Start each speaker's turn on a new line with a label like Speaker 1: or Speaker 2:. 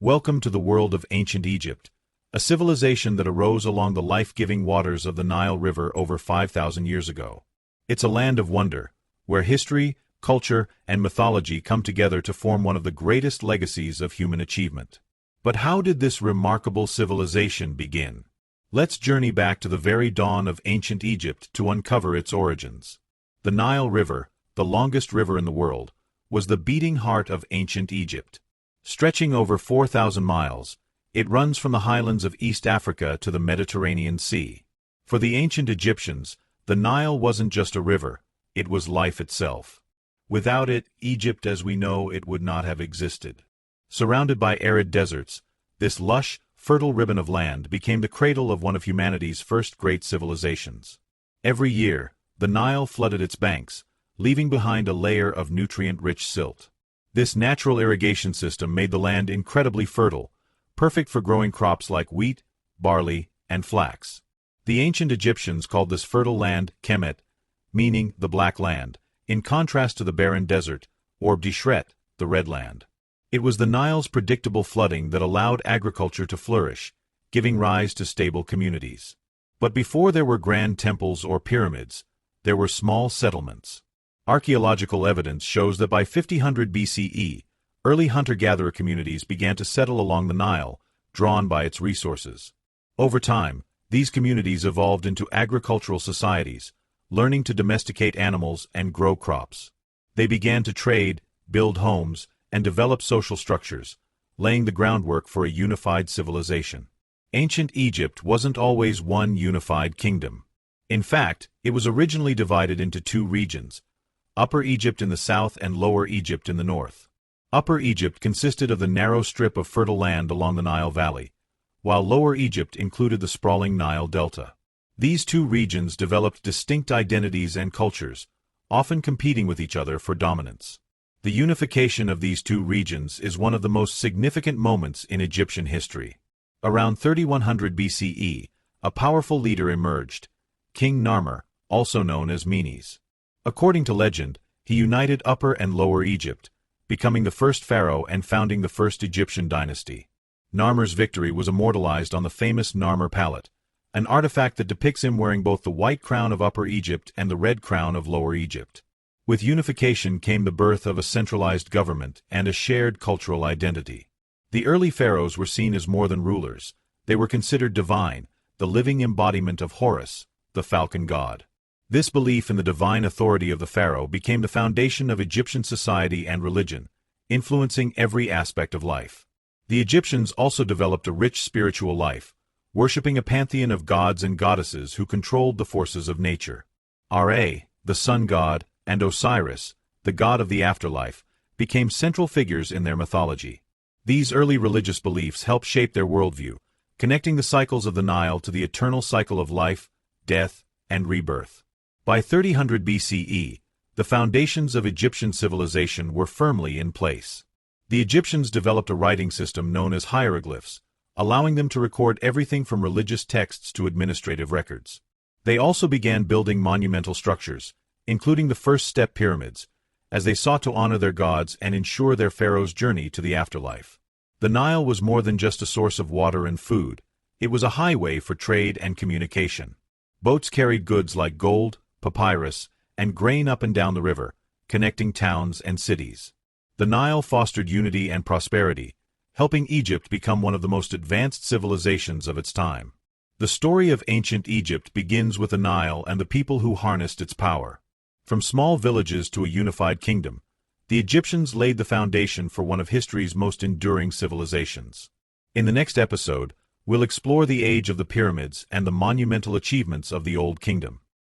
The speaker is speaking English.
Speaker 1: Welcome to the world of ancient Egypt, a civilization that arose along the life-giving waters of the Nile River over 5,000 years ago. It's a land of wonder, where history, culture, and mythology come together to form one of the greatest legacies of human achievement. But how did this remarkable civilization begin? Let's journey back to the very dawn of ancient Egypt to uncover its origins. The Nile River, the longest river in the world, was the beating heart of ancient Egypt. Stretching over 4,000 miles, it runs from the highlands of East Africa to the Mediterranean Sea. For the ancient Egyptians, the Nile wasn't just a river, it was life itself. Without it, Egypt as we know it would not have existed. Surrounded by arid deserts, this lush, fertile ribbon of land became the cradle of one of humanity's first great civilizations. Every year, the Nile flooded its banks, leaving behind a layer of nutrient-rich silt. This natural irrigation system made the land incredibly fertile, perfect for growing crops like wheat, barley, and flax. The ancient Egyptians called this fertile land Kemet, meaning the black land, in contrast to the barren desert, or Bdishret, the red land. It was the Nile's predictable flooding that allowed agriculture to flourish, giving rise to stable communities. But before there were grand temples or pyramids, there were small settlements. Archaeological evidence shows that by 5000 BCE, early hunter-gatherer communities began to settle along the Nile, drawn by its resources. Over time, these communities evolved into agricultural societies, learning to domesticate animals and grow crops. They began to trade, build homes, and develop social structures, laying the groundwork for a unified civilization. Ancient Egypt wasn't always one unified kingdom. In fact, it was originally divided into two regions, Upper Egypt in the south and Lower Egypt in the north. Upper Egypt consisted of the narrow strip of fertile land along the Nile Valley, while Lower Egypt included the sprawling Nile Delta. These two regions developed distinct identities and cultures, often competing with each other for dominance. The unification of these two regions is one of the most significant moments in Egyptian history. Around 3100 BCE, a powerful leader emerged, King Narmer, also known as Menes. According to legend, he united Upper and Lower Egypt, becoming the first pharaoh and founding the first Egyptian dynasty. Narmer's victory was immortalized on the famous Narmer palette, an artifact that depicts him wearing both the white crown of Upper Egypt and the red crown of Lower Egypt. With unification came the birth of a centralized government and a shared cultural identity. The early pharaohs were seen as more than rulers. They were considered divine, the living embodiment of Horus, the falcon god. This belief in the divine authority of the pharaoh became the foundation of Egyptian society and religion, influencing every aspect of life. The Egyptians also developed a rich spiritual life, worshipping a pantheon of gods and goddesses who controlled the forces of nature. Ra, the sun god, and Osiris, the god of the afterlife, became central figures in their mythology. These early religious beliefs helped shape their worldview, connecting the cycles of the Nile to the eternal cycle of life, death, and rebirth. By 3000 BCE, the foundations of Egyptian civilization were firmly in place. The Egyptians developed a writing system known as hieroglyphs, allowing them to record everything from religious texts to administrative records. They also began building monumental structures, including the first step pyramids, as they sought to honor their gods and ensure their pharaoh's journey to the afterlife. The Nile was more than just a source of water and food. It was a highway for trade and communication. Boats carried goods like gold, papyrus, and grain up and down the river, connecting towns and cities. The Nile fostered unity and prosperity, helping Egypt become one of the most advanced civilizations of its time. The story of ancient Egypt begins with the Nile and the people who harnessed its power. From small villages to a unified kingdom, the Egyptians laid the foundation for one of history's most enduring civilizations. In the next episode, we'll explore the age of the pyramids and the monumental achievements of the Old Kingdom.